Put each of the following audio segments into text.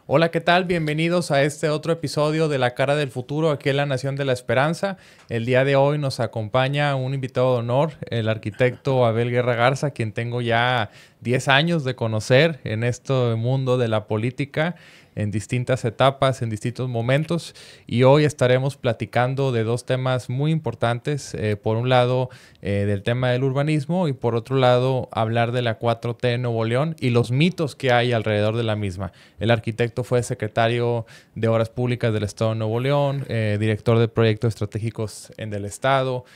Hola, ¿qué tal? Bienvenidos a este otro episodio de La Cara del Futuro, aquí en La Nación de la Esperanza. El día de hoy nos acompaña un invitado de honor, el arquitecto Abel Guerra Garza, quien tengo ya 10 años de conocer en este mundo de la política, en distintas etapas, en distintos momentos. Y hoy estaremos platicando de dos temas muy importantes. Por un lado, del tema del urbanismo y por otro lado, hablar de la 4T en Nuevo León y los mitos que hay alrededor de la misma. El arquitecto fue secretario de Obras Públicas del Estado de Nuevo León, director de proyectos estratégicos en el Estado,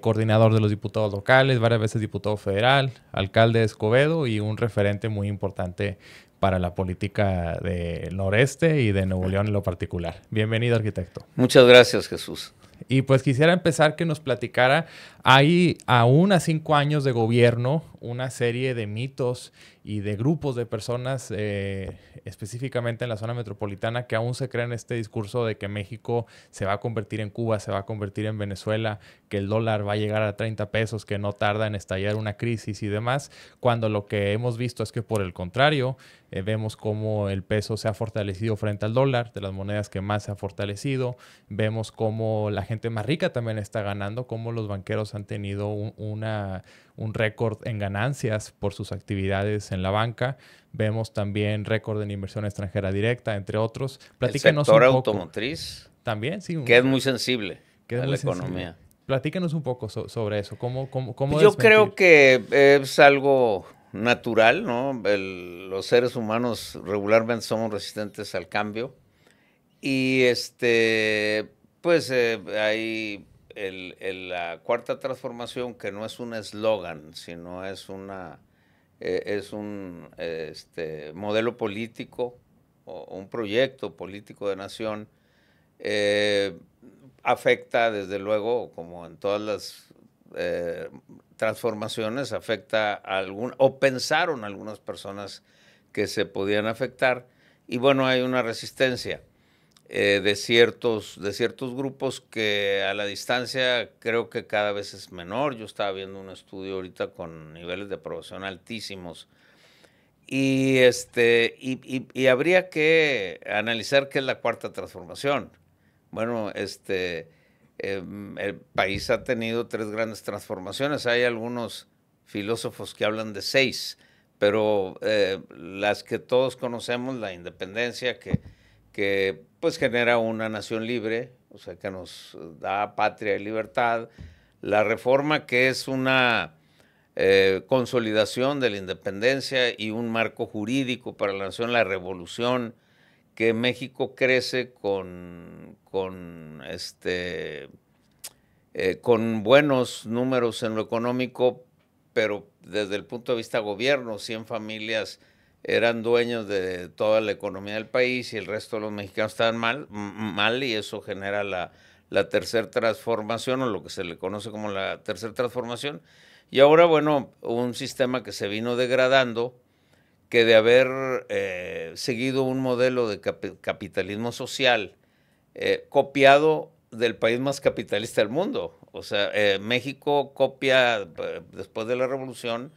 coordinador de los diputados locales, varias veces diputado federal, alcalde de Escobedo y un referente muy importante para la política del noreste y de Nuevo León en lo particular. Bienvenido, arquitecto. Muchas gracias, Jesús. Y pues quisiera empezar que nos platicara, hay aún a 5 años de gobierno una serie de mitos y de grupos de personas, específicamente en la zona metropolitana, que aún se creen este discurso de que México se va a convertir en Cuba, se va a convertir en Venezuela, que el dólar va a llegar a 30 pesos, que no tarda en estallar una crisis y demás, cuando lo que hemos visto es que por el contrario, vemos cómo el peso se ha fortalecido frente al dólar, de las monedas que más se ha fortalecido. Vemos cómo la gente más rica también está ganando, cómo los banqueros han tenido un récord en ganancias por sus actividades en la banca. Vemos también récord en inversión extranjera directa, entre otros. El Platícanos sector un poco. automotriz, También, sí, que es muy sensible que es a muy la sensible. economía. Platícanos un poco sobre eso. ¿Cómo Pues yo creo desmentir? que es algo natural, ¿no? Los seres humanos regularmente somos resistentes al cambio. Y pues hay la cuarta transformación, que no es un eslogan, sino es un modelo político o un proyecto político de nación. eh, Afecta, desde luego, como en todas las transformaciones, afecta o pensaron algunas personas que se podían afectar, y bueno, hay una resistencia de ciertos grupos que a la distancia creo que cada vez es menor. Yo estaba viendo un estudio ahorita con niveles de aprobación altísimos, y habría que analizar qué es la cuarta transformación. Bueno, el país ha tenido 3 grandes transformaciones. Hay algunos filósofos que hablan de 6, pero las que todos conocemos, la independencia que pues genera una nación libre, o sea, que nos da patria y libertad; la reforma, que es una consolidación de la independencia y un marco jurídico para la nación; la revolución, que México crece con buenos números en lo económico, pero desde el punto de vista gobierno, 100 familias eran dueños de toda la economía del país y el resto de los mexicanos estaban mal, y eso genera la tercera transformación, o lo que se le conoce como la tercera transformación. Y ahora, bueno, un sistema que se vino degradando, que de haber seguido un modelo de capitalismo social, copiado del país más capitalista del mundo. O sea, México copia, después de la revolución,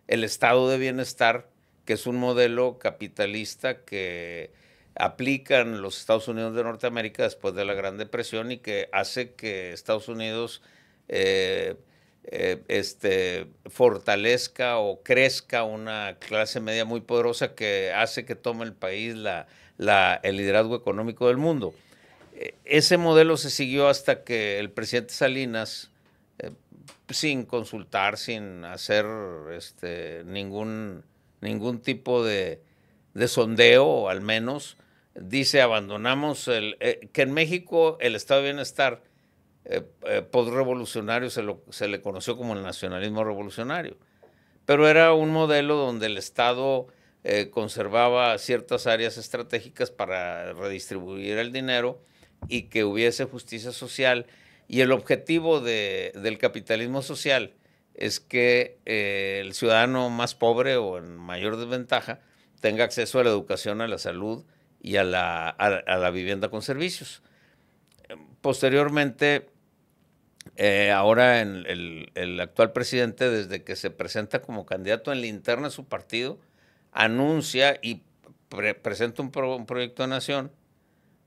el estado de bienestar, que es un modelo capitalista que aplican los Estados Unidos de Norteamérica después de la Gran Depresión, y que hace que Estados Unidos eh, fortalezca o crezca una clase media muy poderosa, que hace que tome el país el liderazgo económico del mundo. Ese modelo se siguió hasta que el presidente Salinas, sin consultar, sin hacer ningún tipo de sondeo, al menos, dice: abandonamos que en México el estado de bienestar postrevolucionario se le conoció como el nacionalismo revolucionario, pero era un modelo donde el Estado conservaba ciertas áreas estratégicas para redistribuir el dinero y que hubiese justicia social. Y el objetivo del capitalismo social es que el ciudadano más pobre o en mayor desventaja tenga acceso a la educación, a la salud y a la vivienda con servicios. Posteriormente, ahora el actual presidente, desde que se presenta como candidato en la interna de su partido, anuncia, y presenta un proyecto de nación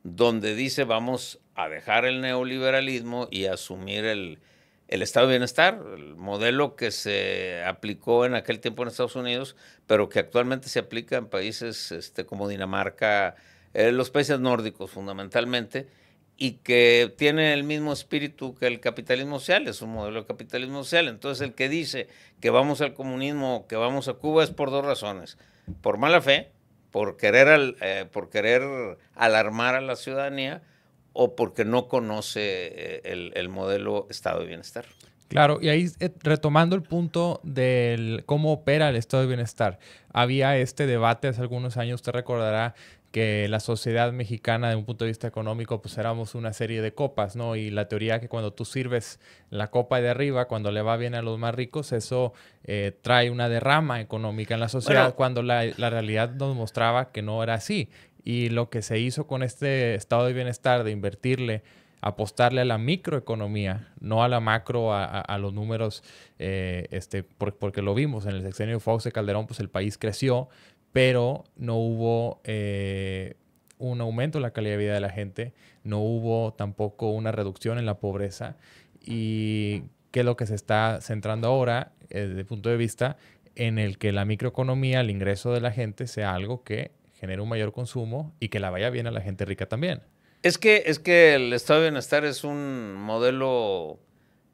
donde dice vamos a dejar el neoliberalismo y asumir el estado de bienestar, el modelo que se aplicó en aquel tiempo en Estados Unidos, pero que actualmente se aplica en países como Dinamarca, los países nórdicos fundamentalmente, y que tiene el mismo espíritu que el capitalismo social, es un modelo de capitalismo social. Entonces el que dice que vamos al comunismo, que vamos a Cuba, es por dos razones: por mala fe, por querer alarmar a la ciudadanía, o porque no conoce el modelo estado de bienestar. Claro, y ahí retomando el punto del cómo opera el estado de bienestar, había este debate hace algunos años, usted recordará que la sociedad mexicana, de un punto de vista económico, pues éramos una serie de copas, ¿no? Y la teoría que cuando tú sirves la copa de arriba, cuando le va bien a los más ricos, eso trae una derrama económica en la sociedad, bueno, cuando la realidad nos mostraba que no era así. Y lo que se hizo con este estado de bienestar, de invertirle, apostarle a la microeconomía, no a la macro, a los números, porque lo vimos en el sexenio de Fox de Calderón, pues el país creció, pero no hubo un aumento en la calidad de vida de la gente, no hubo tampoco una reducción en la pobreza, y que es lo que se está centrando ahora, desde el punto de vista en el que la microeconomía, el ingreso de la gente, sea algo que genere un mayor consumo y que la vaya bien a la gente rica también. Es que el estado de bienestar es un modelo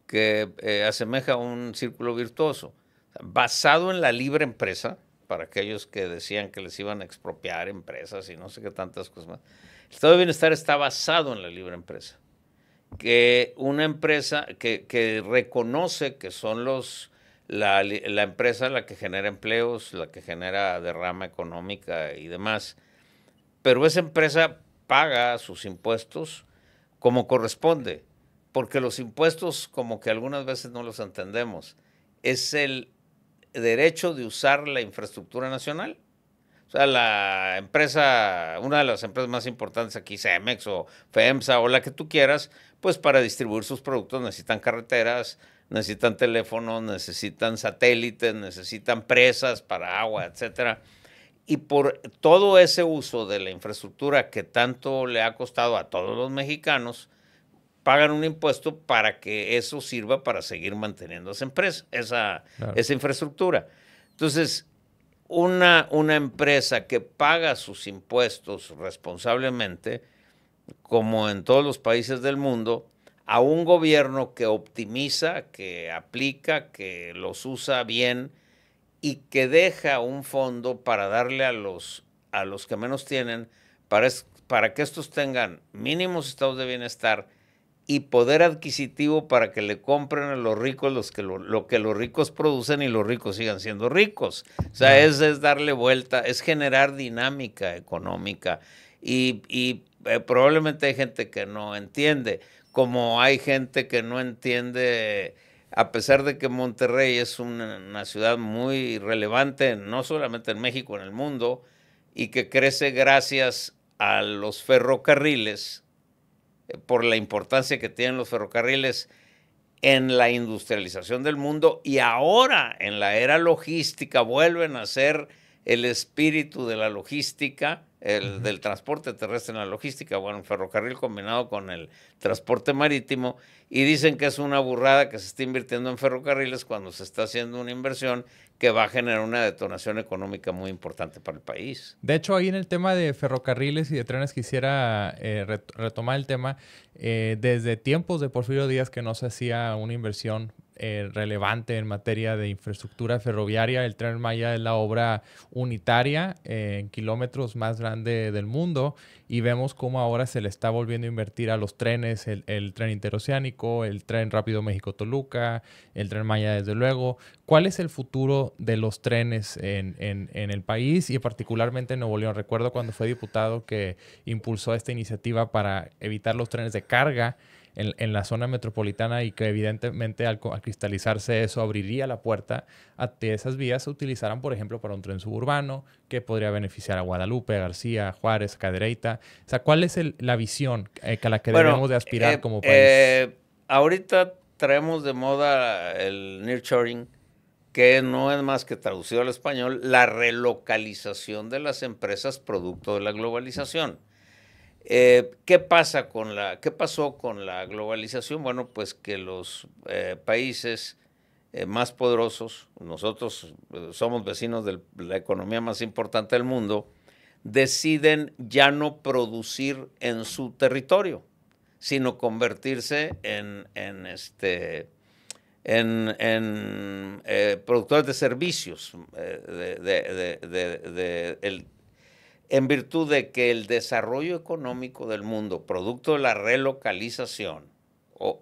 que asemeja a un círculo virtuoso, basado en la libre empresa, para aquellos que decían que les iban a expropiar empresas y no sé qué tantas cosas más. El estado de bienestar está basado en la libre empresa, que una empresa que reconoce que son la empresa la que genera empleos, la que genera derrama económica y demás, pero esa empresa paga sus impuestos como corresponde, porque los impuestos, como que algunas veces no los entendemos, es el derecho de usar la infraestructura nacional. O sea, la empresa, una de las empresas más importantes aquí, Cemex o FEMSA o la que tú quieras, pues para distribuir sus productos necesitan carreteras, necesitan teléfonos, necesitan satélites, necesitan presas para agua, etcétera. Y por todo ese uso de la infraestructura que tanto le ha costado a todos los mexicanos, pagan un impuesto para que eso sirva para seguir manteniendo esa empresa, esa infraestructura. Entonces, una empresa que paga sus impuestos responsablemente, como en todos los países del mundo, a un gobierno que optimiza, que aplica, que los usa bien, y que deja un fondo para darle a los que menos tienen, para que estos tengan mínimos estados de bienestar y poder adquisitivo para que le compren a los ricos lo que los ricos producen y los ricos sigan siendo ricos. O sea, es darle vuelta, es generar dinámica económica. Y probablemente hay gente que no entiende, como hay gente que no entiende, a pesar de que Monterrey es una ciudad muy relevante, no solamente en México, en el mundo, y que crece gracias a los ferrocarriles, por la importancia que tienen los ferrocarriles en la industrialización del mundo, y ahora en la era logística vuelven a ser el espíritu de la logística, del transporte terrestre en la logística, bueno, un ferrocarril combinado con el transporte marítimo, y dicen que es una burrada que se esté invirtiendo en ferrocarriles cuando se está haciendo una inversión que va a generar una detonación económica muy importante para el país. De hecho, ahí en el tema de ferrocarriles y de trenes quisiera retomar el tema. Desde tiempos de Porfirio Díaz que no se hacía una inversión relevante en materia de infraestructura ferroviaria. El Tren Maya es la obra unitaria en kilómetros más grande del mundo, y vemos cómo ahora se le está volviendo a invertir a los trenes, el tren interoceánico, el tren rápido México-Toluca, el Tren Maya desde luego. ¿Cuál es el futuro de los trenes en el país y particularmente en Nuevo León? Recuerdo cuando fue diputado que impulsó esta iniciativa para evitar los trenes de carga en la zona metropolitana, y que evidentemente al cristalizarse eso abriría la puerta a que esas vías se utilizaran, por ejemplo, para un tren suburbano que podría beneficiar a Guadalupe, a García, a Juárez, a Cadereyta. O sea, ¿cuál es la visión a la que debemos de aspirar como país? Ahorita traemos de moda el nearshoring, que no es más que traducido al español, la relocalización de las empresas producto de la globalización. ¿Qué pasó con la globalización? Bueno, pues que los países más poderosos, nosotros somos vecinos de la economía más importante del mundo, deciden ya no producir en su territorio, sino convertirse en productores de servicios, en virtud de que el desarrollo económico del mundo, producto de la relocalización,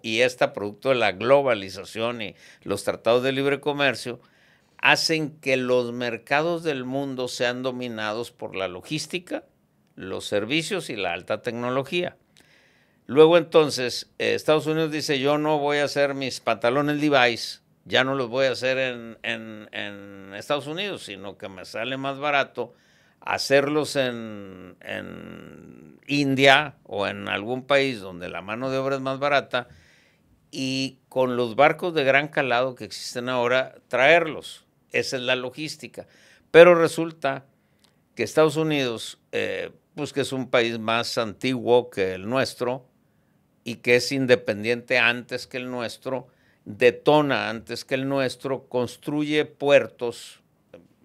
y producto de la globalización y los tratados de libre comercio, hacen que los mercados del mundo sean dominados por la logística, los servicios y la alta tecnología. Luego entonces Estados Unidos dice, yo no voy a hacer mis pantalones Levi's, ya no los voy a hacer en Estados Unidos, sino que me sale más barato hacerlos en India o en algún país donde la mano de obra es más barata, y con los barcos de gran calado que existen ahora, traerlos. Esa es la logística. Pero resulta que Estados Unidos, pues que es un país más antiguo que el nuestro y que es independiente antes que el nuestro, detona antes que el nuestro, construye puertos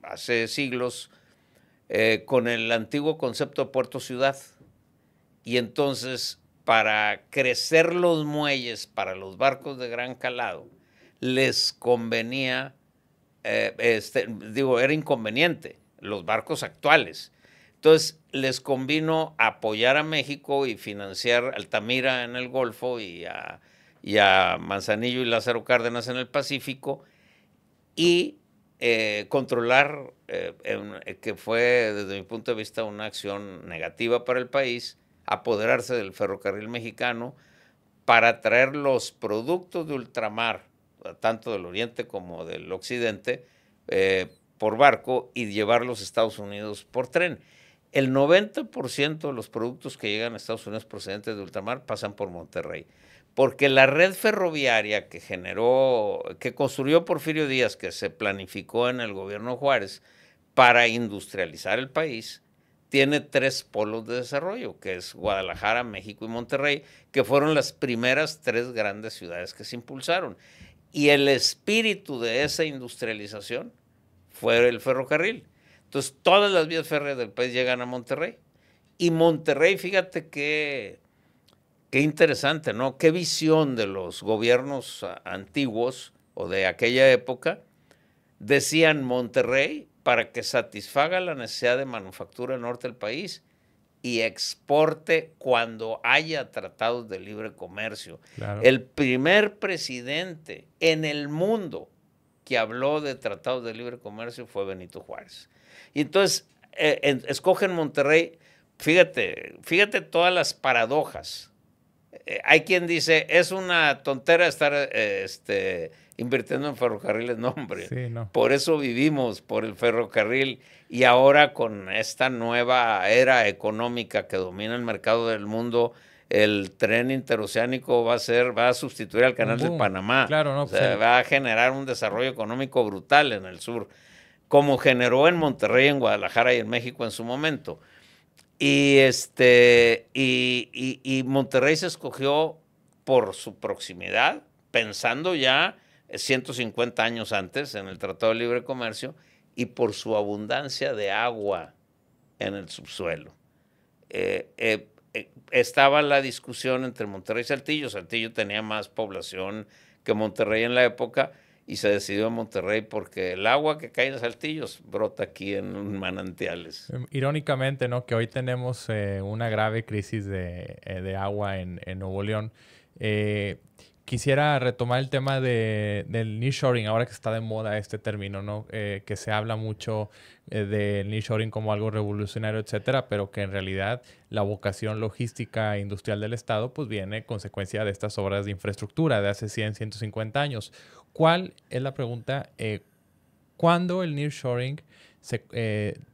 hace siglos con el antiguo concepto de puerto-ciudad. Y entonces, para crecer los muelles para los barcos de gran calado, les convenía, era inconveniente, los barcos actuales. Entonces, les convino apoyar a México y financiar Altamira en el Golfo y a Manzanillo y Lázaro Cárdenas en el Pacífico, y controlar, que fue desde mi punto de vista una acción negativa para el país, apoderarse del ferrocarril mexicano para traer los productos de ultramar, tanto del oriente como del occidente, por barco y llevarlos a Estados Unidos por tren. El 90% de los productos que llegan a Estados Unidos procedentes de ultramar pasan por Monterrey, porque la red ferroviaria que construyó Porfirio Díaz, que se planificó en el gobierno Juárez para industrializar el país, tiene 3 polos de desarrollo, que es Guadalajara, México y Monterrey, que fueron las primeras 3 grandes ciudades que se impulsaron. Y el espíritu de esa industrialización fue el ferrocarril. Entonces, todas las vías férreas del país llegan a Monterrey. Y Monterrey, fíjate qué interesante, ¿no? Qué visión de los gobiernos antiguos o de aquella época. Decían Monterrey para que satisfaga la necesidad de manufactura del norte del país y exporte cuando haya tratados de libre comercio. Claro. El primer presidente en el mundo que habló de tratados de libre comercio fue Benito Juárez. Y entonces escogen Monterrey. Fíjate todas las paradojas. Hay quien dice, es una tontera estar invirtiendo en ferrocarriles. No, hombre. Sí, no. Por eso vivimos, por el ferrocarril. Y ahora con esta nueva era económica que domina el mercado del mundo, el tren interoceánico va a sustituir al canal de Panamá. Claro, no, va a generar un desarrollo económico brutal en el sur, como generó en Monterrey, en Guadalajara y en México en su momento. Y Monterrey se escogió por su proximidad, pensando ya 150 años antes en el Tratado de Libre Comercio, y por su abundancia de agua en el subsuelo. Estaba la discusión entre Monterrey y Saltillo. Saltillo tenía más población que Monterrey en la época, y se decidió en Monterrey porque el agua que cae en Saltillos brota aquí en manantiales. Irónicamente, ¿no? Que hoy tenemos una grave crisis de agua en Nuevo León. Quisiera retomar el tema del nearshoring, ahora que está de moda este término, ¿no? Que se habla mucho del nearshoring como algo revolucionario, etcétera, pero que en realidad la vocación logística e industrial del Estado pues viene consecuencia de estas obras de infraestructura de hace 100, 150 años. ¿Cuál es la pregunta? ¿Cuándo el nearshoring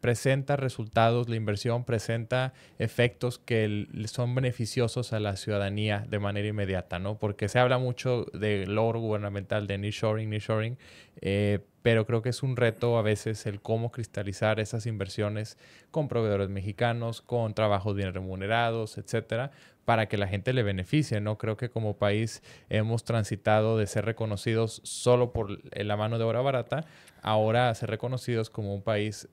presenta resultados, la inversión presenta efectos que son beneficiosos a la ciudadanía de manera inmediata, ¿no? Porque se habla mucho del logro gubernamental de nearshoring, pero creo que es un reto a veces el cómo cristalizar esas inversiones con proveedores mexicanos, con trabajos bien remunerados, etcétera, para que la gente le beneficie, ¿no? Creo que como país hemos transitado de ser reconocidos solo por la mano de obra barata, ahora a ser reconocidos como un país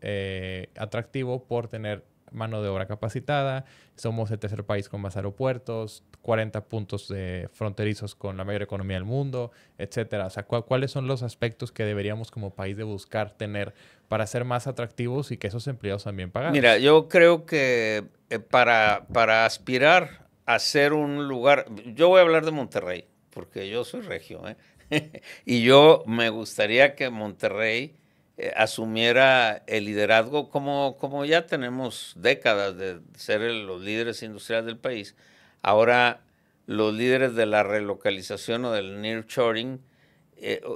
atractivo por tener mano de obra capacitada. Somos el tercer país con más aeropuertos, 40 puntos fronterizos con la mayor economía del mundo, etcétera. O sea, ¿cuáles son los aspectos que deberíamos como país de buscar tener para ser más atractivos y que esos empleados también pagados? Mira, yo creo que para aspirar a ser un lugar, yo voy a hablar de Monterrey, porque yo soy regio, ¿eh? Y yo me gustaría que Monterrey asumiera el liderazgo como ya tenemos décadas de ser los líderes industriales del país. Ahora los líderes de la relocalización o del nearshoring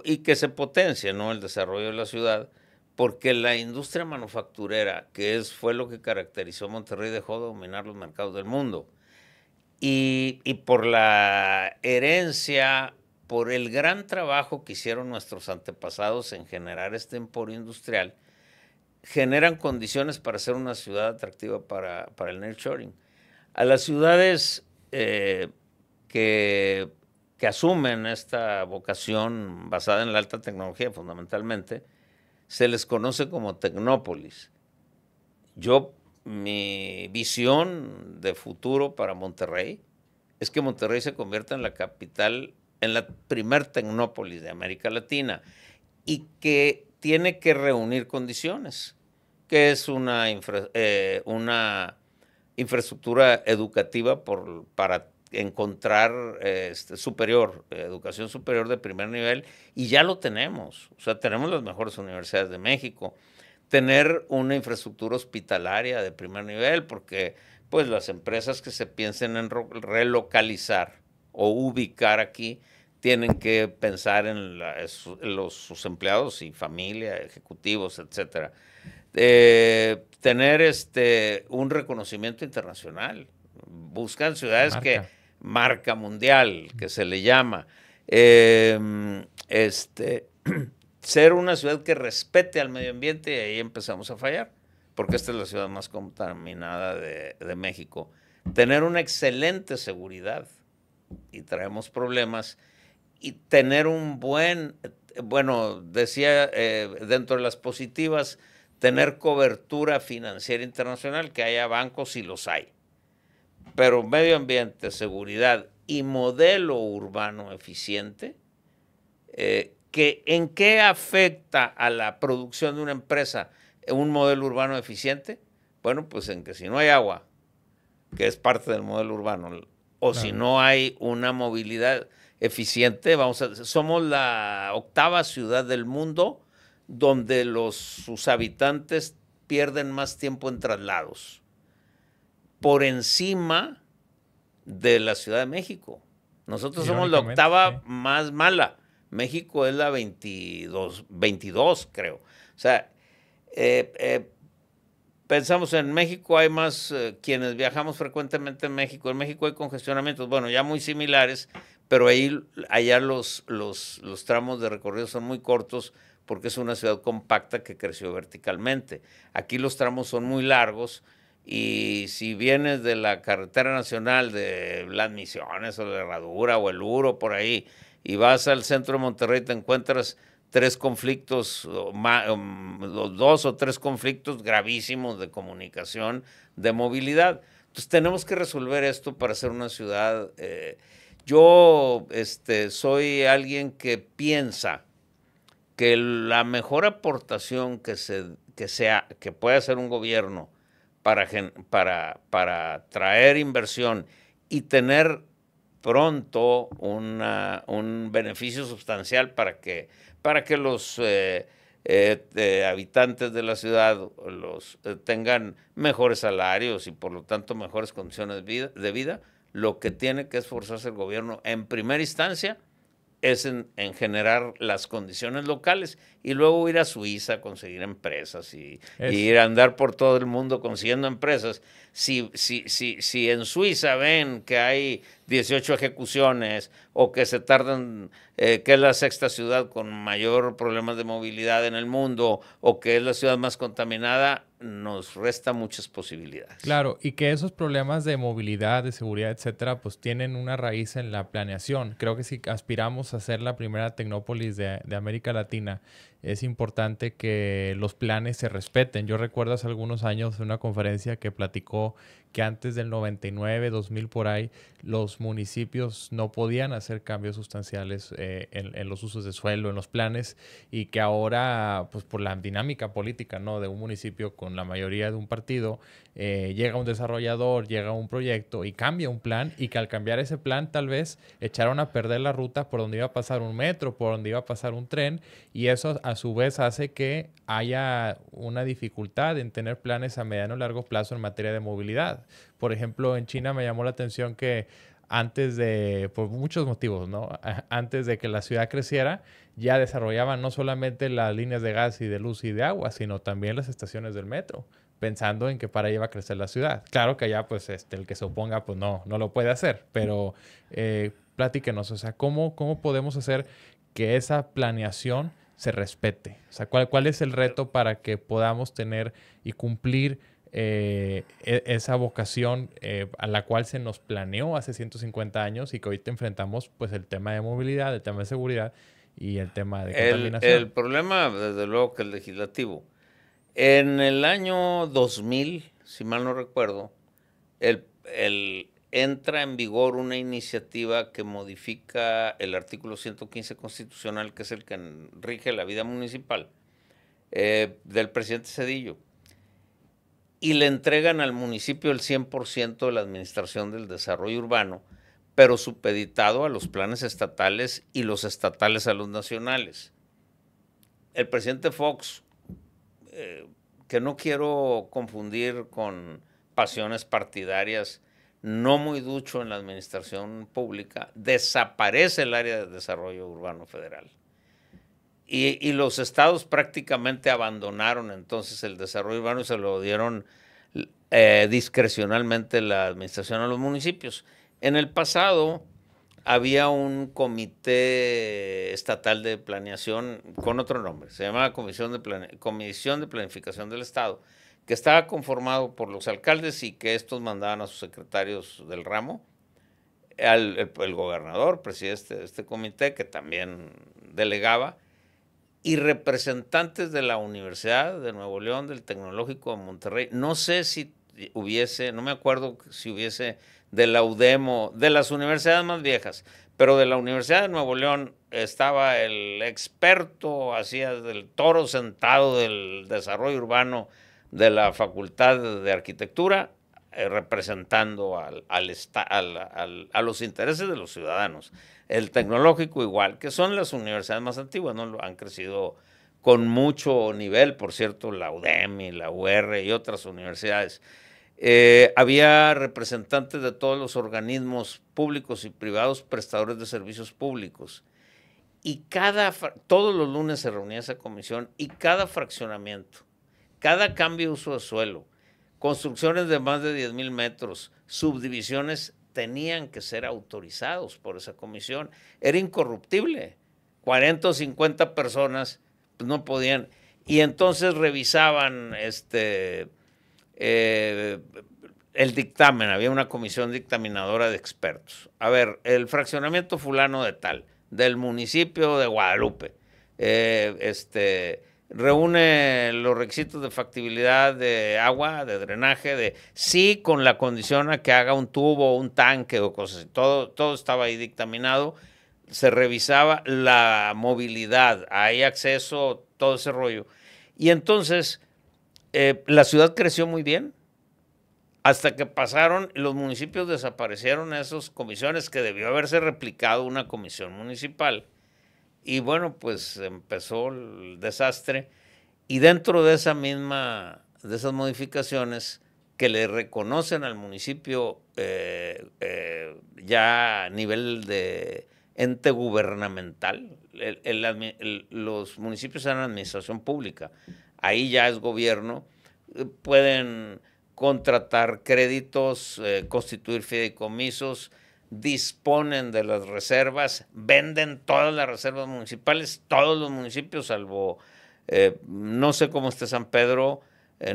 y que se potencie, ¿no?, el desarrollo de la ciudad, porque la industria manufacturera, fue lo que caracterizó a Monterrey, dejó de dominar los mercados del mundo. Y por la herencia, por el gran trabajo que hicieron nuestros antepasados en generar este emporio industrial, generan condiciones para ser una ciudad atractiva para el nearshoring. A las ciudades que asumen esta vocación basada en la alta tecnología fundamentalmente, se les conoce como tecnópolis. Mi visión de futuro para Monterrey es que Monterrey se convierta en la capital, en la primer tecnópolis de América Latina, y que tiene que reunir condiciones, que es una infraestructura educativa para encontrar educación superior de primer nivel, y ya lo tenemos. O sea, tenemos las mejores universidades de México. Tener una infraestructura hospitalaria de primer nivel, porque pues las empresas que se piensen en relocalizar o ubicar aquí tienen que pensar en sus empleados y familia, ejecutivos, etcétera. Tener un reconocimiento internacional. Buscan ciudades marca mundial, que se le llama. Ser una ciudad que respete al medio ambiente, y ahí empezamos a fallar, porque esta es la ciudad más contaminada de México. Tener una excelente seguridad, y traemos problemas, y tener decía dentro de las positivas, tener cobertura financiera internacional, que haya bancos y los hay. Pero medio ambiente, seguridad y modelo urbano eficiente, ¿en qué afecta a la producción de una empresa un modelo urbano eficiente? Bueno, pues en que si no hay agua, que es parte del modelo urbano, o si no hay una movilidad eficiente, somos la 8ª ciudad del mundo donde sus habitantes pierden más tiempo en traslados, por encima de la Ciudad de México. Nosotros somos la 8ª más mala. México es la 22, creo. O sea, pensamos en México, hay más quienes viajamos frecuentemente en México. En México hay congestionamientos, bueno, ya muy similares, pero allá los tramos de recorrido son muy cortos porque es una ciudad compacta que creció verticalmente. Aquí los tramos son muy largos, y si vienes de la carretera nacional de Las Misiones o de Herradura o el Uro, por ahí, y vas al centro de Monterrey, te encuentras 2 o 3 conflictos gravísimos de comunicación, de movilidad. Entonces tenemos que resolver esto para ser una ciudad. Yo soy alguien que piensa que la mejor aportación que puede hacer un gobierno para traer inversión y tener pronto un beneficio sustancial para que los habitantes de la ciudad tengan mejores salarios y por lo tanto mejores condiciones de vida, lo que tiene que esforzarse el gobierno en primera instancia es en generar las condiciones locales y luego ir a Suiza a conseguir empresas y ir a andar por todo el mundo consiguiendo empresas. Si en Suiza ven que hay 18 ejecuciones o que se tardan, que es la sexta ciudad con mayor problemas de movilidad en el mundo o que es la ciudad más contaminada, nos resta muchas posibilidades. Claro, y que esos problemas de movilidad, de seguridad, etcétera, pues tienen una raíz en la planeación. Creo que si aspiramos a ser la primera tecnópolis de América Latina, es importante que los planes se respeten. Yo recuerdo hace algunos años una conferencia que platicó que antes del 99, 2000 por ahí, los municipios no podían hacer cambios sustanciales en los usos de suelo, en los planes, y que ahora, pues por la dinámica política, ¿no?, de un municipio con la mayoría de un partido, llega un desarrollador, llega un proyecto y cambia un plan, y que al cambiar ese plan tal vez echaron a perder la ruta por donde iba a pasar un metro, por donde iba a pasar un tren, y eso a su vez hace que haya una dificultad en tener planes a mediano y largo plazo en materia de movilidad. Por ejemplo, en China me llamó la atención que antes de, por muchos motivos, ¿no?, antes de que la ciudad creciera, ya desarrollaban no solamente las líneas de gas y de luz y de agua, sino también las estaciones del metro, pensando en que para allá va a crecer la ciudad. Claro que allá, pues, el que se oponga, pues no lo puede hacer, pero platíquenos, o sea, ¿cómo podemos hacer que esa planeación se respete? O sea, ¿cuál es el reto para que podamos tener y cumplir esa vocación a la cual se nos planeó hace 150 años y que ahorita enfrentamos, pues, el tema de movilidad, el tema de seguridad y el tema de contaminación? El problema, desde luego, que el legislativo. En el año 2000, si mal no recuerdo, entra en vigor una iniciativa que modifica el artículo 115 constitucional, que es el que rige la vida municipal, del presidente Zedillo, y le entregan al municipio el 100% de la administración del desarrollo urbano, pero supeditado a los planes estatales y los estatales a los nacionales. El presidente Fox, que no quiero confundir con pasiones partidarias, no muy ducho en la administración pública, desaparece el área de desarrollo urbano federal. Y los estados prácticamente abandonaron entonces el desarrollo urbano y se lo dieron discrecionalmente la administración a los municipios. En el pasado había un comité estatal de planeación con otro nombre, se llamaba Comisión de Planificación del Estado, que estaba conformado por los alcaldes y que estos mandaban a sus secretarios del ramo. El gobernador presidía este comité, que también delegaba, y representantes de la Universidad de Nuevo León, del Tecnológico de Monterrey. No sé si hubiese, no me acuerdo si hubiese de la UDEM, de las universidades más viejas, pero de la Universidad de Nuevo León estaba el experto, hacía del toro sentado del desarrollo urbano de la Facultad de Arquitectura, representando a los intereses de los ciudadanos. El Tecnológico igual, que son las universidades más antiguas, ¿no? Han crecido con mucho nivel, por cierto, la UDEM y la UR y otras universidades. Había representantes de todos los organismos públicos y privados prestadores de servicios públicos. Y todos los lunes se reunía esa comisión y cada fraccionamiento, cada cambio de uso de suelo, construcciones de más de 10,000 metros, subdivisiones, tenían que ser autorizados por esa comisión. Era incorruptible. 40 o 50 personas pues, no podían. Y entonces revisaban el dictamen. Había una comisión dictaminadora de expertos. A ver, el fraccionamiento fulano de tal, del municipio de Guadalupe, reúne los requisitos de factibilidad de agua, de drenaje, sí, con la condición a que haga un tubo, un tanque o cosas así. Todo estaba ahí dictaminado. Se revisaba la movilidad, hay acceso, todo ese rollo. Y entonces la ciudad creció muy bien hasta que pasaron, los municipios desaparecieron esas comisiones, que debió haberse replicado una comisión municipal. Y bueno, pues empezó el desastre y dentro de esas modificaciones que le reconocen al municipio ya a nivel de ente gubernamental. Los municipios eran administración pública. Ahí ya es gobierno. Pueden contratar créditos, constituir fideicomisos, disponen de las reservas, venden todas las reservas municipales, todos los municipios, salvo, no sé cómo esté San Pedro,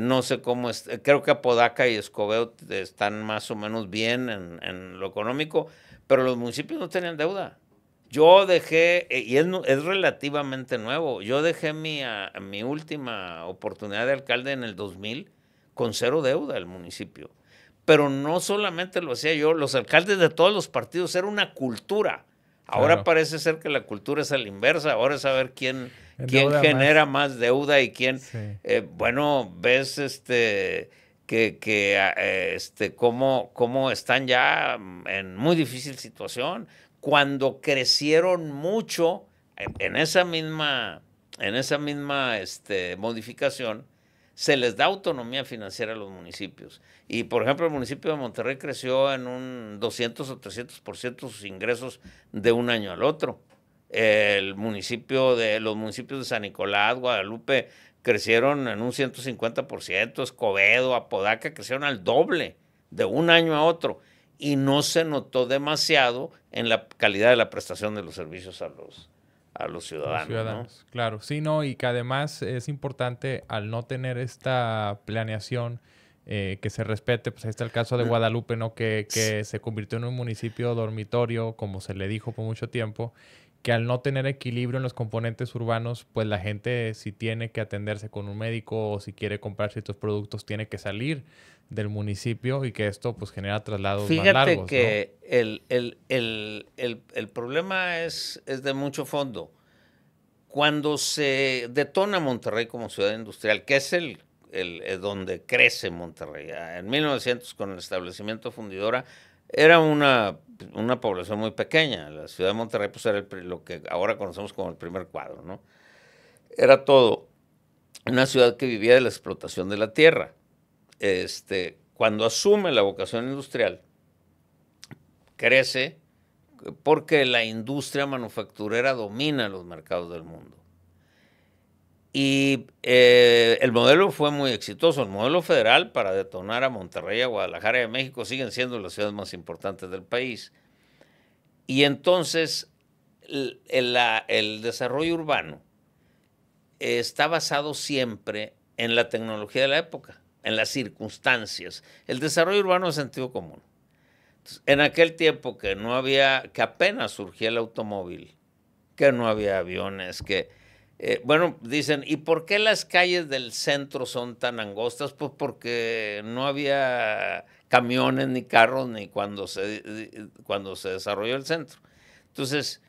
no sé cómo es, creo que Apodaca y Escobedo están más o menos bien en lo económico, pero los municipios no tenían deuda. Yo dejé, y es relativamente nuevo, yo dejé mi última oportunidad de alcalde en el 2000 con 0 deuda el municipio. Pero no solamente lo hacía yo, los alcaldes de todos los partidos, era una cultura. Ahora Claro. Parece ser que la cultura es a la inversa, ahora es saber quién genera más deuda y quién, Sí. bueno, ves cómo están ya en muy difícil situación. Cuando crecieron mucho en esa misma modificación, se les da autonomía financiera a los municipios. Y, por ejemplo, el municipio de Monterrey creció en un 200 o 300% sus ingresos de un año al otro. Los municipios de San Nicolás, Guadalupe, crecieron en un 150%, Escobedo, Apodaca, crecieron al doble de un año a otro. Y no se notó demasiado en la calidad de la prestación de los servicios a los ciudadanos, ¿no? Claro, sí, no, y que además es importante al no tener esta planeación que se respete, pues ahí está el caso de Guadalupe, ¿no? Que se convirtió en un municipio dormitorio, como se le dijo por mucho tiempo, que al no tener equilibrio en los componentes urbanos, pues la gente si tiene que atenderse con un médico o si quiere comprar ciertos productos tiene que salir del municipio y que esto pues genera traslados más largos, que ¿no? el problema es de mucho fondo. Cuando se detona Monterrey como ciudad industrial, que es donde crece Monterrey, en 1900 con el establecimiento fundidora, era una población muy pequeña. La ciudad de Monterrey pues era lo que ahora conocemos como el primer cuadro, ¿no? Era todo una ciudad que vivía de la explotación de la tierra. Cuando asume la vocación industrial, crece porque la industria manufacturera domina los mercados del mundo. Y el modelo fue muy exitoso. El modelo federal para detonar a Monterrey, a Guadalajara y a México siguen siendo las ciudades más importantes del país. Y entonces el desarrollo urbano está basado siempre en la tecnología de la época, en las circunstancias. El desarrollo urbano es sentido común. Entonces, en aquel tiempo que apenas surgía el automóvil, que no había aviones, dicen, ¿y por qué las calles del centro son tan angostas? Pues porque no había camiones ni carros ni cuando se desarrolló el centro. Entonces,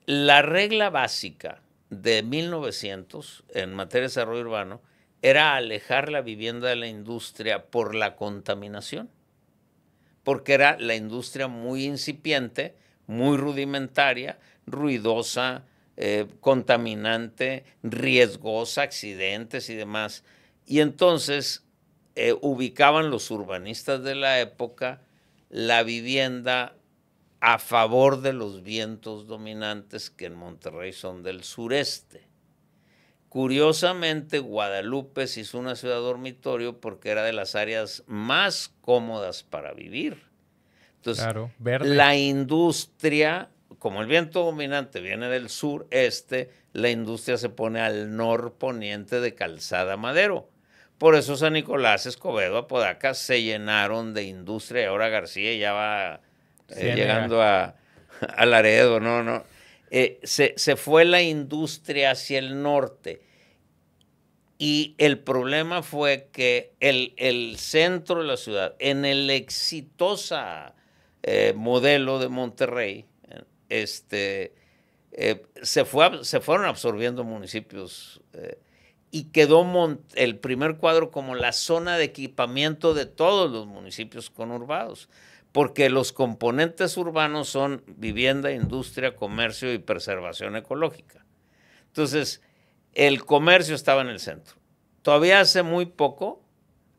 la regla básica de 1900 en materia de desarrollo urbano era alejar la vivienda de la industria por la contaminación, porque era la industria muy incipiente, muy rudimentaria, ruidosa, contaminante, riesgosa, accidentes y demás. Y entonces ubicaban los urbanistas de la época la vivienda a favor de los vientos dominantes que en Monterrey son del sureste. Curiosamente, Guadalupe se hizo una ciudad dormitorio porque era de las áreas más cómodas para vivir. Entonces, claro, verde. La industria, como el viento dominante viene del sureste, la industria se pone al norponiente de Calzada Madero. Por eso San Nicolás, Escobedo, Apodaca se llenaron de industria y ahora García ya va llegando a Laredo, ¿no? Se fue la industria hacia el norte y el problema fue que el centro de la ciudad, en el exitosa modelo de Monterrey, se fueron absorbiendo municipios y quedó el primer cuadro como la zona de equipamiento de todos los municipios conurbados, porque los componentes urbanos son vivienda, industria, comercio y preservación ecológica. Entonces, el comercio estaba en el centro. Todavía hace muy poco,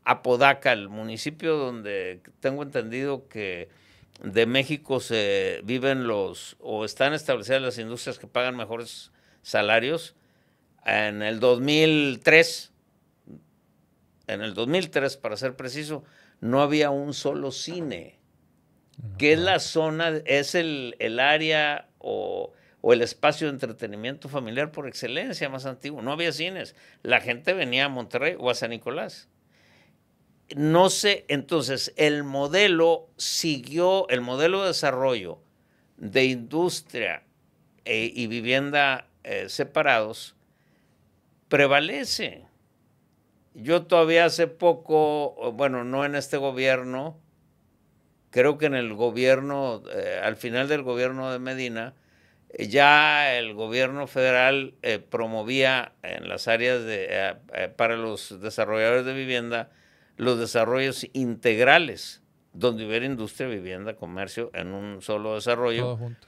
Apodaca, el municipio donde tengo entendido que de México se viven o están establecidas las industrias que pagan mejores salarios. En el 2003, para ser preciso, no había un solo cine, que es la zona, es el área o el espacio de entretenimiento familiar por excelencia más antiguo. No había cines. La gente venía a Monterrey o a San Nicolás. No sé, entonces el modelo de desarrollo de industria y vivienda separados prevalece. Yo todavía hace poco, bueno, no en este gobierno, creo que en el gobierno, al final del gobierno de Medina, ya el gobierno federal promovía en las áreas para los desarrolladores de vivienda los desarrollos integrales, donde hubiera industria, vivienda, comercio en un solo desarrollo. Todo junto.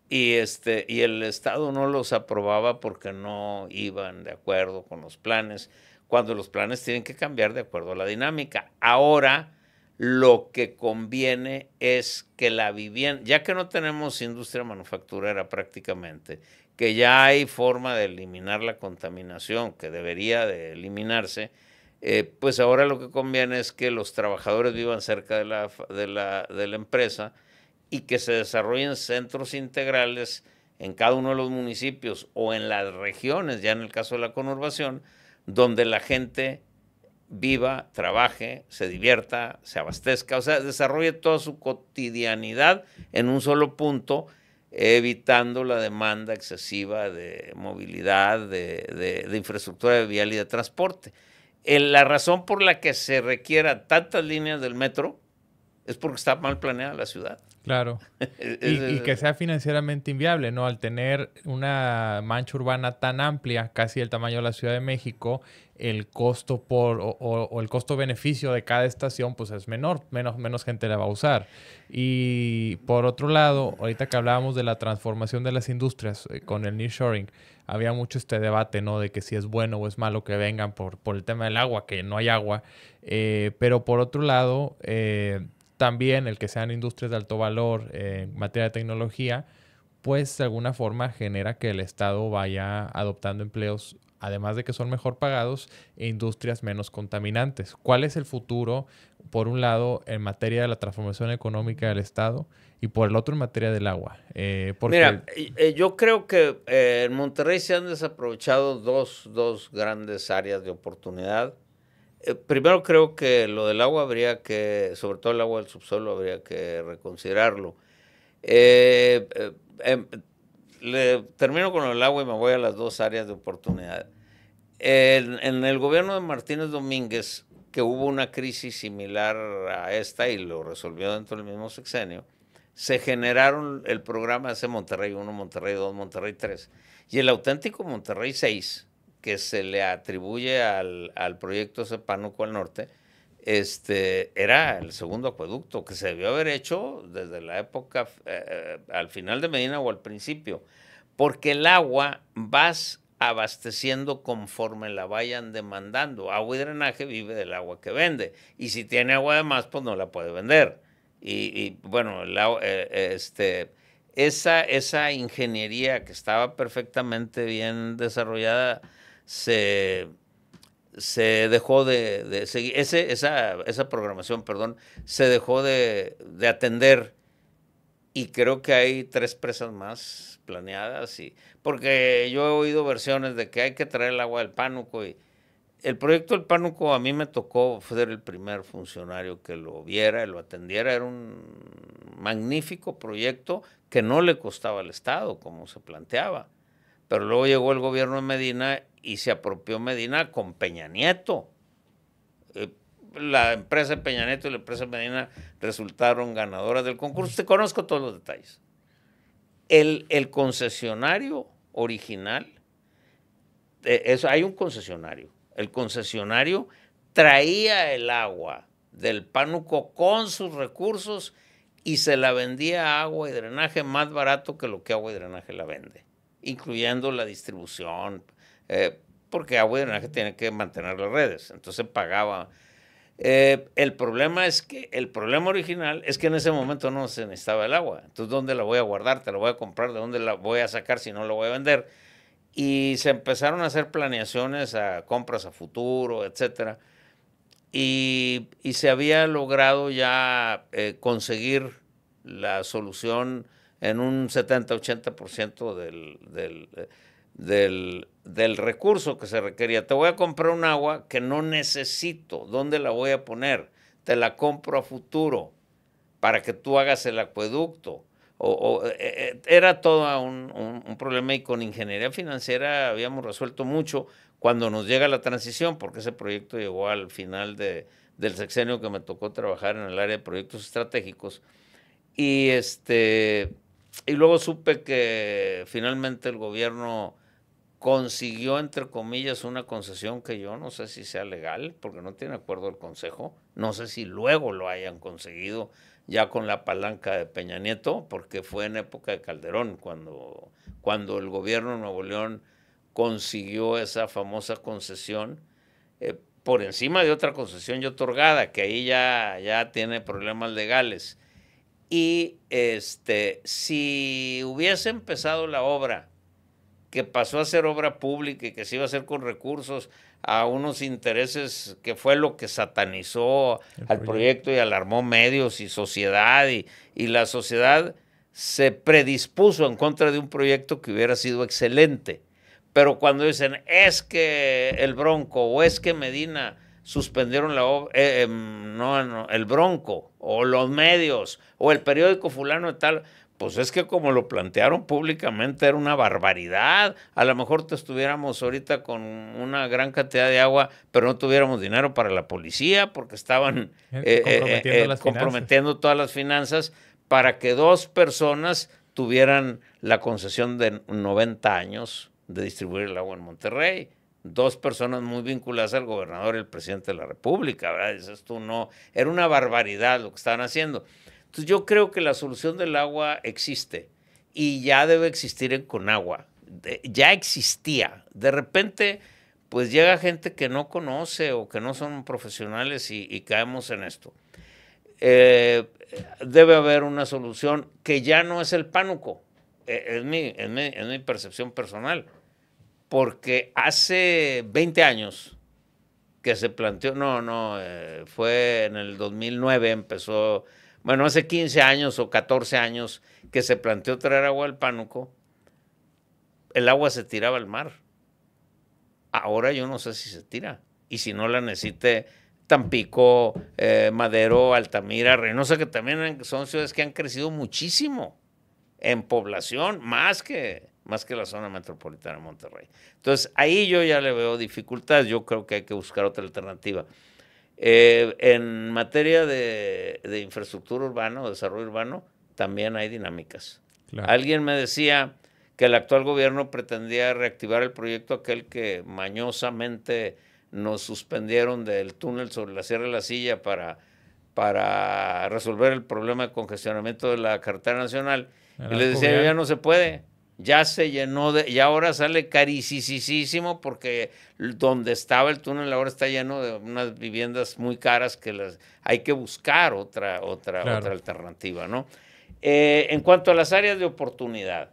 Y el Estado no los aprobaba porque no iban de acuerdo con los planes, cuando los planes tienen que cambiar de acuerdo a la dinámica. Ahora lo que conviene es que la vivienda, ya que no tenemos industria manufacturera prácticamente, que ya hay forma de eliminar la contaminación, que debería de eliminarse, pues ahora lo que conviene es que los trabajadores vivan cerca de la empresa y que se desarrollen centros integrales en cada uno de los municipios o en las regiones, ya en el caso de la conurbación, donde la gente viva, trabaje, se divierta, se abastezca, o sea, desarrolle toda su cotidianidad en un solo punto, evitando la demanda excesiva de movilidad, de infraestructura vial y de transporte. La razón por la que se requiera tantas líneas del metro es porque está mal planeada la ciudad. Claro. Y que sea financieramente inviable, ¿no? Al tener una mancha urbana tan amplia, casi el tamaño de la Ciudad de México, el costo o el costo-beneficio de cada estación pues es menor, menos gente la va a usar. Y por otro lado, ahorita que hablábamos de la transformación de las industrias con el nearshoring, había mucho este debate, ¿no? De que si es bueno o es malo que vengan por el tema del agua, que no hay agua. Pero por otro lado, también el que sean industrias de alto valor en materia de tecnología, pues de alguna forma genera que el Estado vaya adoptando empleos, además de que son mejor pagados, e industrias menos contaminantes. ¿Cuál es el futuro, por un lado, en materia de la transformación económica del Estado y por el otro en materia del agua? Mira, yo creo que en Monterrey se han desaprovechado dos grandes áreas de oportunidad. Primero creo que lo del agua habría que, sobre todo el agua del subsuelo, habría que reconsiderarlo. Termino con el agua y me voy a las dos áreas de oportunidad. En el gobierno de Martínez Domínguez, que hubo una crisis similar a esta y lo resolvió dentro del mismo sexenio, se generaron el programa ese Monterrey 1, Monterrey 2, Monterrey 3 y el auténtico Monterrey 6, que se le atribuye al proyecto ese Pánuco al norte, era el segundo acueducto que se debió haber hecho desde la época, al final de Medina o al principio, porque el agua vas abasteciendo conforme la vayan demandando. Agua y drenaje vive del agua que vende, y si tiene agua de más, pues no la puede vender. Y bueno, esa ingeniería que estaba perfectamente bien desarrollada se dejó de seguir, esa programación, perdón, se dejó de atender, y creo que hay 3 presas más planeadas, porque yo he oído versiones de que hay que traer el agua del Pánuco, y el proyecto del Pánuco a mí me tocó ser el primer funcionario que lo viera y lo atendiera. Era un magnífico proyecto que no le costaba al Estado, como se planteaba. Pero luego llegó el gobierno de Medina y se apropió Medina con Peña Nieto. La empresa de Peña Nieto y la empresa de Medina resultaron ganadoras del concurso. Te conozco todos los detalles. El concesionario original, hay un concesionario. El concesionario traía el agua del Pánuco con sus recursos y se la vendía a Agua y Drenaje más barato que lo que Agua y Drenaje la vende, incluyendo la distribución, porque Agua y Drenaje tiene que mantener las redes, entonces pagaba. El problema original es que en ese momento no se necesitaba el agua. Entonces, ¿dónde la voy a guardar? ¿Te la voy a comprar? ¿De dónde la voy a sacar si no la voy a vender? Y se empezaron a hacer planeaciones a compras a futuro, etcétera. Y se había logrado ya conseguir la solución en un 70-80% del recurso que se requería. Te voy a comprar un agua que no necesito. ¿Dónde la voy a poner? Te la compro a futuro para que tú hagas el acueducto. Era todo un problema, y con ingeniería financiera habíamos resuelto mucho cuando nos llega la transición, porque ese proyecto llegó al final del sexenio que me tocó trabajar en el área de proyectos estratégicos. Y luego supe que finalmente el gobierno consiguió, entre comillas, una concesión que yo no sé si sea legal, porque no tiene acuerdo del Consejo. No sé si luego lo hayan conseguido ya con la palanca de Peña Nieto, porque fue en época de Calderón cuando el gobierno de Nuevo León consiguió esa famosa concesión, por encima de otra concesión ya otorgada, que ahí ya tiene problemas legales. Y si hubiese empezado la obra, que pasó a ser obra pública y que se iba a hacer con recursos a unos intereses, que fue lo que satanizó al proyecto y alarmó medios y sociedad, y la sociedad se predispuso en contra de un proyecto que hubiera sido excelente. Pero cuando dicen, es que el Bronco o es que Medina suspendieron la obra, el Bronco o los medios o el periódico fulano de tal, pues es que como lo plantearon públicamente era una barbaridad. A lo mejor estuviéramos ahorita con una gran cantidad de agua, pero no tuviéramos dinero para la policía porque estaban comprometiendo todas las finanzas para que 2 personas tuvieran la concesión de 90 años de distribuir el agua en Monterrey. 2 personas muy vinculadas al gobernador y al presidente de la República, ¿verdad? Dices tú, no, era una barbaridad lo que estaban haciendo. Entonces yo creo que la solución del agua existe y ya debe existir en Conagua. Ya existía. De repente, pues llega gente que no conoce o que no son profesionales y caemos en esto. Debe haber una solución que ya no es el pánuco. Es mi percepción personal. Porque hace 20 años que se planteó, fue en el 2009, empezó, bueno, hace 15 años o 14 años que se planteó traer agua al Pánuco, el agua se tiraba al mar. Ahora yo no sé si se tira. Y si no la necesite Tampico, Madero, Altamira, Reynosa, que también son ciudades que han crecido muchísimo en población, más que la zona metropolitana de Monterrey. Entonces, ahí yo ya le veo dificultades. Yo creo que hay que buscar otra alternativa. En materia de infraestructura urbana o desarrollo urbano, también hay dinámicas. Claro. Alguien me decía que el actual gobierno pretendía reactivar el proyecto aquel que mañosamente nos suspendieron del túnel sobre la Sierra de la Silla para resolver el problema de congestionamiento de la carretera nacional. Y les decía, ya no se puede, ya se llenó y ahora sale carísimo porque donde estaba el túnel ahora está lleno de unas viviendas muy caras que hay que buscar otra alternativa, ¿no? En cuanto a las áreas de oportunidad,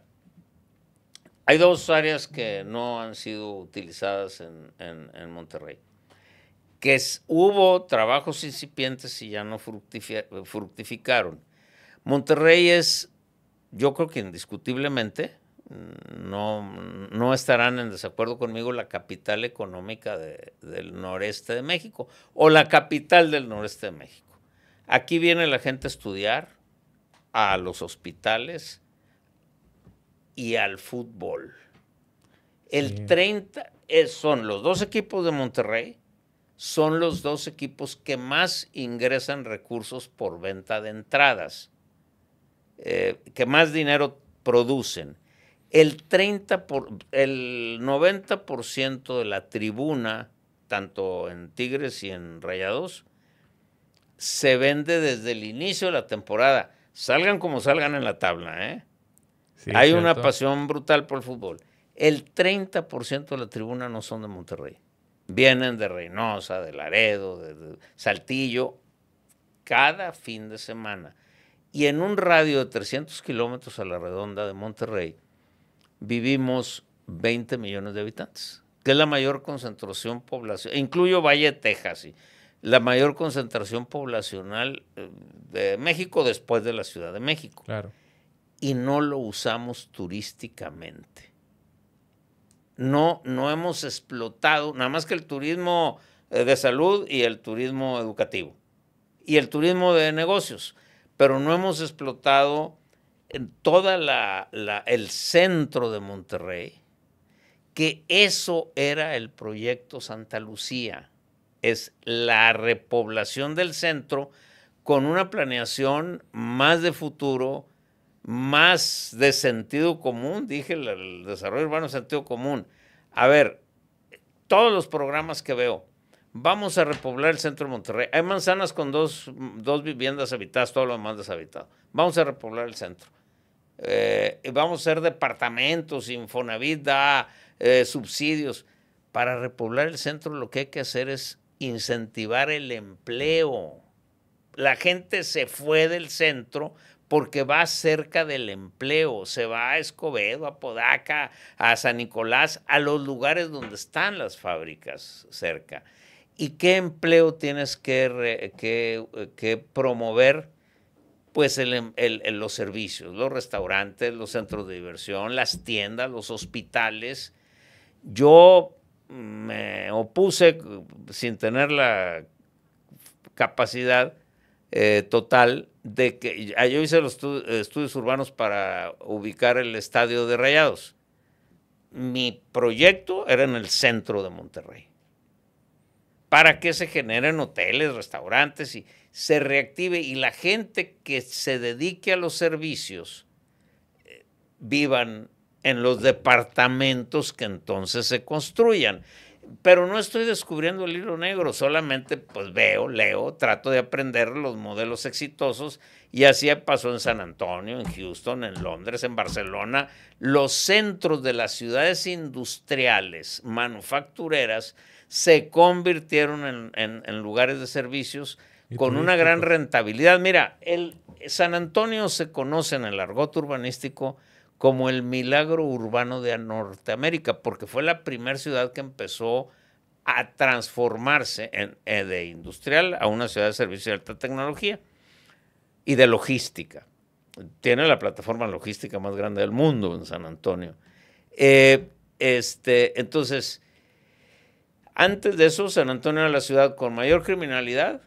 hay 2 áreas que no han sido utilizadas en Monterrey. Hubo trabajos incipientes y ya no fructificaron. Monterrey es, yo creo que indiscutiblemente, no estarán en desacuerdo conmigo, la capital económica del noreste de México o la capital del noreste de México. Aquí viene la gente a estudiar, a los hospitales y al fútbol. El 30 son los 2 equipos de Monterrey, son los 2 equipos que más ingresan recursos por venta de entradas, que más dinero producen. El 90% de la tribuna, tanto en Tigres y en Rayados, se vende desde el inicio de la temporada. Salgan como salgan en la tabla, ¿eh? Sí, hay una pasión brutal por el fútbol. El 30% de la tribuna no son de Monterrey. Vienen de Reynosa, de Laredo, de Saltillo, cada fin de semana. Y en un radio de 300 kilómetros a la redonda de Monterrey, vivimos 20 millones de habitantes, que es la mayor concentración poblacional, incluyo Valle de Texas, ¿sí? La mayor concentración poblacional de México después de la Ciudad de México. Claro. Y no lo usamos turísticamente. No hemos explotado, nada más que el turismo de salud y el turismo educativo y el turismo de negocios, pero no hemos explotado en toda el centro de Monterrey, que eso era el proyecto Santa Lucía, es la repoblación del centro con una planeación más de futuro, más de sentido común, dije, el desarrollo urbano de sentido común. A ver, todos los programas que veo, vamos a repoblar el centro de Monterrey. Hay manzanas con dos viviendas habitadas, todo lo demás deshabitado. Vamos a repoblar el centro. Vamos a hacer departamentos, Infonavit da subsidios. Para repoblar el centro lo que hay que hacer es incentivar el empleo. La gente se fue del centro porque va cerca del empleo, se va a Escobedo, a Podaca, a San Nicolás, a los lugares donde están las fábricas cerca. ¿Y qué empleo tienes que promover? Pues los servicios, los restaurantes, los centros de diversión, las tiendas, los hospitales. Yo me opuse sin tener la capacidad total de que yo hice los estudios urbanos para ubicar el estadio de Rayados. Mi proyecto era en el centro de Monterrey, para que se generen hoteles, restaurantes y se reactive y la gente que se dedique a los servicios vivan en los departamentos que entonces se construyan. Pero no estoy descubriendo el hilo negro, solamente pues veo, leo, trato de aprender los modelos exitosos y así pasó en San Antonio, en Houston, en Londres, en Barcelona. Los centros de las ciudades industriales, manufactureras, se convirtieron en lugares de servicios con una gran rentabilidad. Mira, San Antonio se conoce en el argot urbanístico como el milagro urbano de Norteamérica, porque fue la primera ciudad que empezó a transformarse de industrial a una ciudad de servicios de alta tecnología y de logística. Tiene la plataforma logística más grande del mundo en San Antonio. Entonces, antes de eso, San Antonio era la ciudad con mayor criminalidad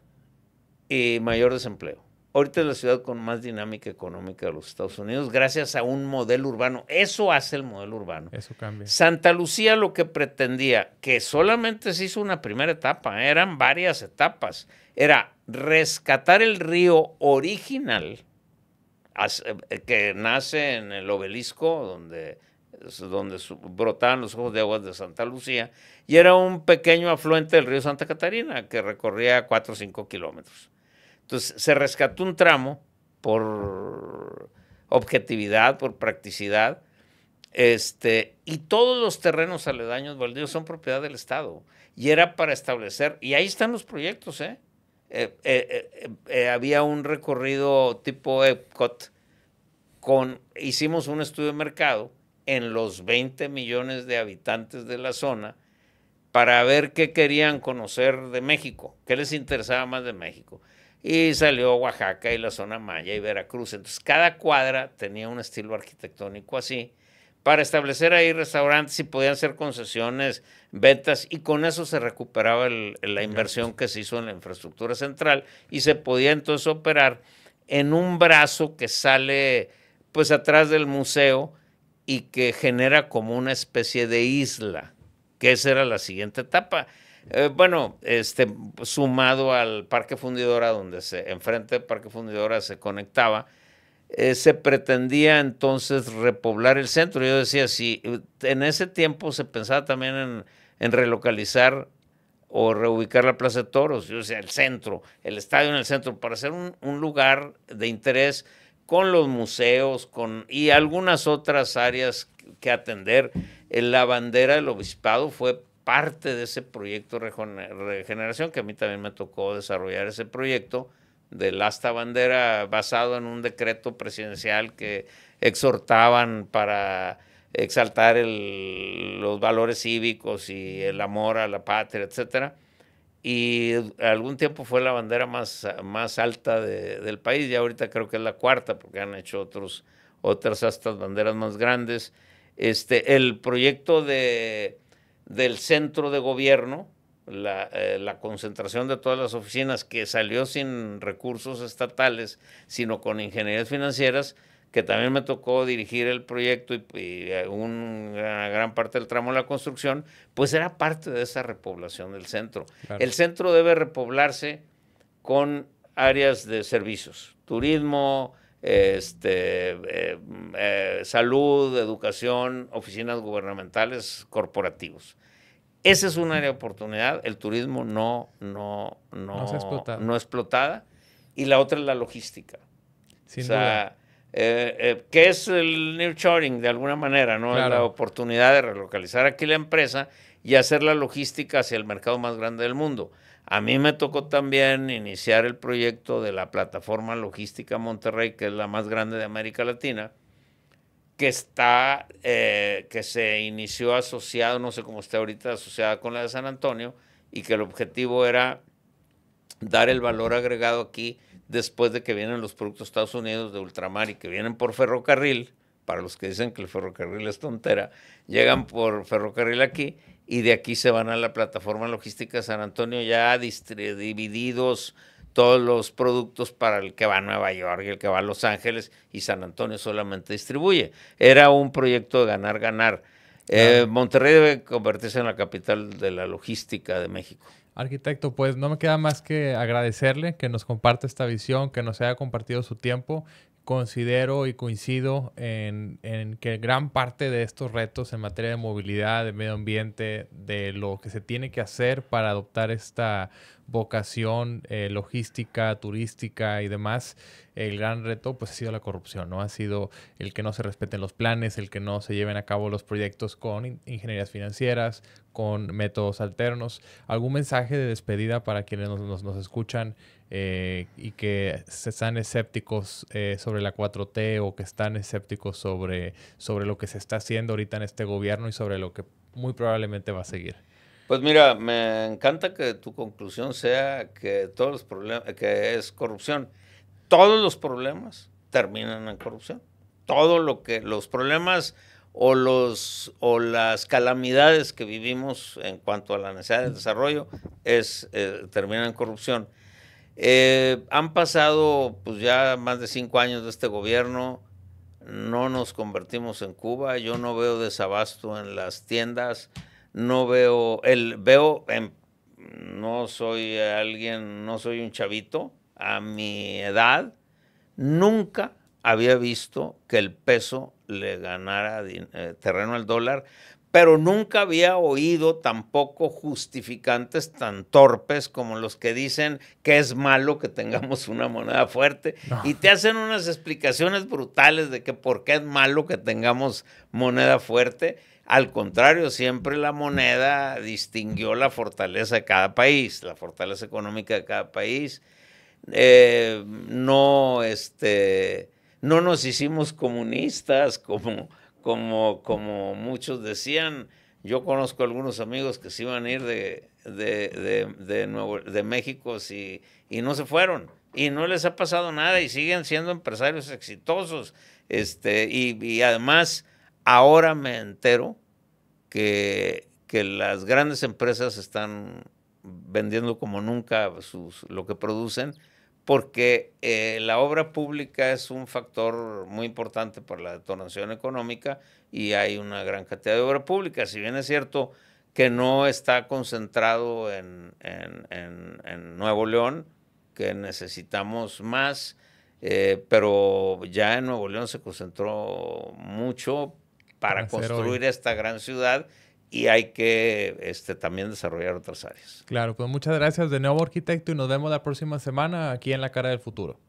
y mayor desempleo. Ahorita es la ciudad con más dinámica económica de los Estados Unidos gracias a un modelo urbano. Eso hace el modelo urbano. Eso cambia. Santa Lucía lo que pretendía, que solamente se hizo una primera etapa, eran varias etapas, era rescatar el río original que nace en el obelisco donde brotaban los ojos de agua de Santa Lucía y era un pequeño afluente del río Santa Catarina que recorría 4 o 5 kilómetros. Entonces, se rescató un tramo por objetividad, por practicidad, y todos los terrenos aledaños baldíos son propiedad del Estado. Y era para establecer, y ahí están los proyectos, había un recorrido tipo Epcot, hicimos un estudio de mercado en los 20 millones de habitantes de la zona para ver qué querían conocer de México, qué les interesaba más de México. Y salió Oaxaca y la zona maya y Veracruz. Entonces, cada cuadra tenía un estilo arquitectónico así para establecer ahí restaurantes y podían hacer concesiones, ventas, y con eso se recuperaba la inversión que se hizo en la infraestructura central y se podía entonces operar en un brazo que sale pues atrás del museo y que genera como una especie de isla, que esa era la siguiente etapa. Sumado al Parque Fundidora, donde enfrente del Parque Fundidora se conectaba, se pretendía entonces repoblar el centro. Yo decía, si en ese tiempo se pensaba también en relocalizar o reubicar la Plaza de Toros, yo decía, el centro, el estadio en el centro, para hacer un lugar de interés con los museos y algunas otras áreas que atender. La bandera del obispado fue parte de ese proyecto de regeneración, que a mí también me tocó desarrollar ese proyecto del asta bandera basado en un decreto presidencial que exhortaban para exaltar los valores cívicos y el amor a la patria, etcétera. Y algún tiempo fue la bandera más alta del país, ya ahorita creo que es la cuarta, porque han hecho otras astas banderas más grandes. El proyecto del centro de gobierno, la concentración de todas las oficinas, que salió sin recursos estatales, sino con ingenierías financieras, que también me tocó dirigir el proyecto y una gran parte del tramo de la construcción, pues era parte de esa repoblación del centro. Claro. El centro debe repoblarse con áreas de servicios, turismo, salud, educación, oficinas gubernamentales, corporativos. Esa es un área de oportunidad. El turismo no es explotada. Y la otra es la logística. Sin duda. Que es el nearshoring de alguna manera, ¿no? Claro. Es la oportunidad de relocalizar aquí la empresa y hacer la logística hacia el mercado más grande del mundo. A mí me tocó también iniciar el proyecto de la plataforma logística Monterrey, que es la más grande de América Latina, que se inició asociado, no sé cómo está ahorita, asociada con la de San Antonio, y que el objetivo era dar el valor agregado aquí después de que vienen los productos de Estados Unidos de ultramar y que vienen por ferrocarril. Para los que dicen que el ferrocarril es tontera, llegan por ferrocarril aquí y de aquí se van a la plataforma logística de San Antonio ya divididos todos los productos para el que va a Nueva York y el que va a Los Ángeles, y San Antonio solamente distribuye. Era un proyecto de ganar-ganar. Claro. Monterrey debe convertirse en la capital de la logística de México. Arquitecto, pues no me queda más que agradecerle que nos comparte esta visión, que nos haya compartido su tiempo. Considero y coincido en que gran parte de estos retos en materia de movilidad, de medio ambiente, de lo que se tiene que hacer para adoptar esta vocación logística, turística y demás, el gran reto pues ha sido la corrupción, ¿no? Ha sido el que no se respeten los planes, el que no se lleven a cabo los proyectos con ingenierías financieras, con métodos alternos. ¿Algún mensaje de despedida para quienes nos escuchan y que están escépticos sobre la 4T o que están escépticos sobre lo que se está haciendo ahorita en este gobierno y sobre lo que muy probablemente va a seguir? Pues mira, me encanta que tu conclusión sea que todos los problemas, que es corrupción. Todos los problemas terminan en corrupción. Los problemas o las calamidades que vivimos en cuanto a la necesidad de desarrollo terminan en corrupción. Han pasado pues ya más de 5 años de este gobierno, no nos convertimos en Cuba, yo no veo desabasto en las tiendas, no soy un chavito, a mi edad nunca había visto que el peso le ganara terreno al dólar, pero nunca había oído tampoco justificantes tan torpes como los que dicen que es malo que tengamos una moneda fuerte y te hacen unas explicaciones brutales de que por qué es malo que tengamos moneda fuerte. Al contrario, siempre la moneda distinguió la fortaleza de cada país, la fortaleza económica de cada país. No nos hicimos comunistas como muchos decían. Yo conozco algunos amigos que se iban a ir de México y no se fueron. Y no les ha pasado nada y siguen siendo empresarios exitosos. Y además, ahora me entero que las grandes empresas están vendiendo como nunca lo que producen, porque la obra pública es un factor muy importante para la detonación económica y hay una gran cantidad de obra pública. Si bien es cierto que no está concentrado en Nuevo León, que necesitamos más, pero ya en Nuevo León se concentró mucho para construir esta gran ciudad y hay que también desarrollar otras áreas. Claro, pues muchas gracias de nuevo, arquitecto, y nos vemos la próxima semana aquí en La Cara del Futuro.